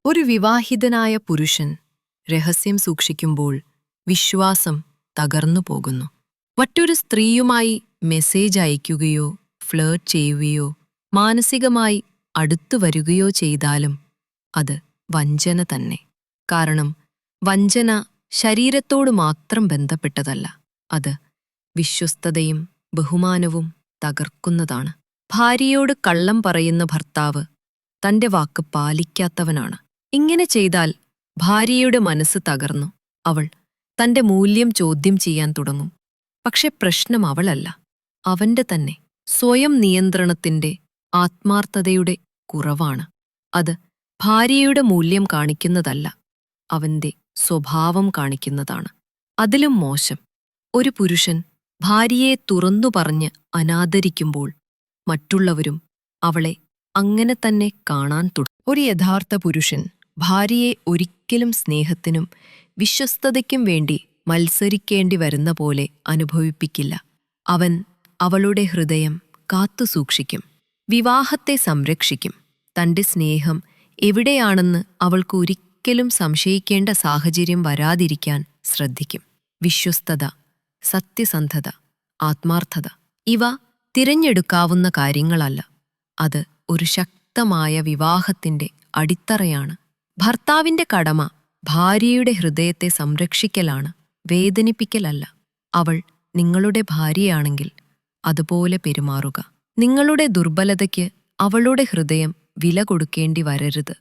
ഒരു വിവാഹിതനായ പുരുഷൻ രഹസ്യം സൂക്ഷിക്കുമ്പോൾ വിശ്വാസം തകർന്നു പോകുന്നു. മറ്റൊരു സ്ത്രീയുമായി മെസ്സേജ് അയയ്ക്കുകയോ ഫ്ലേർട്ട് ചെയ്യുകയോ മാനസികമായി അടുത്തു വരികയോ ചെയ്താലും അത് വഞ്ചന തന്നെ. കാരണം വഞ്ചന ശരീരത്തോട് മാത്രം ബന്ധപ്പെട്ടതല്ല, അത് വിശ്വസ്തതയും ബഹുമാനവും തകർക്കുന്നതാണ്. ഭാര്യയോട് കള്ളം പറയുന്ന ഭർത്താവ് തന്റെ വാക്ക് പാലിക്കാത്തവനാണ്. ഇങ്ങനെ ചെയ്താൽ ഭാര്യയുടെ മനസ്സ് തകർന്നു അവൾ തന്റെ മൂല്യം ചോദ്യം ചെയ്യാൻ തുടങ്ങും. പക്ഷെ പ്രശ്നം അവളല്ല, അവന്റെ തന്നെ സ്വയം നിയന്ത്രണത്തിന്റെ ആത്മാർത്ഥതയുടെ കുറവാണ്. അത് ഭാര്യയുടെ മൂല്യം കാണിക്കുന്നതല്ല, അവന്റെ സ്വഭാവം കാണിക്കുന്നതാണ്. അതിലും മോശം, ഒരു പുരുഷൻ ഭാര്യയെ തുറന്നു പറഞ്ഞ് അനാദരിക്കുമ്പോൾ മറ്റുള്ളവരും അവളെ അങ്ങനെ തന്നെ കാണാൻ തുടങ്ങും. ഒരു യഥാർത്ഥ പുരുഷൻ ഭാര്യയെ ഒരിക്കലും സ്നേഹത്തിനും വിശ്വസ്തതയ്ക്കും വേണ്ടി മത്സരിക്കേണ്ടി വരുന്ന പോലെ അനുഭവിപ്പിക്കില്ല. അവൻ അവളുടെ ഹൃദയം കാത്തുസൂക്ഷിക്കും, വിവാഹത്തെ സംരക്ഷിക്കും, തന്റെ സ്നേഹം എവിടെയാണെന്ന് അവൾക്ക് ഒരിക്കലും സംശയിക്കേണ്ട സാഹചര്യം വരാതിരിക്കാൻ ശ്രദ്ധിക്കും. വിശ്വസ്തത, സത്യസന്ധത, ആത്മാർത്ഥത ഇവ തിരഞ്ഞെടുക്കാവുന്ന കാര്യങ്ങളല്ല, അത് ഒരു ശക്തമായ വിവാഹത്തിന്റെ അടിത്തറയാണ്. ഭർത്താവിന്റെ കടമ ഭാര്യയുടെ ഹൃദയത്തെ സംരക്ഷിക്കലാണ്, വേദനിപ്പിക്കലല്ല. അവൾ നിങ്ങളുടെ ഭാര്യയാണെങ്കിൽ അതുപോലെ പെരുമാറുക. നിങ്ങളുടെ ദുർബലതയ്ക്ക് അവളുടെ ഹൃദയം വില കൊടുക്കേണ്ടി വരരുത്.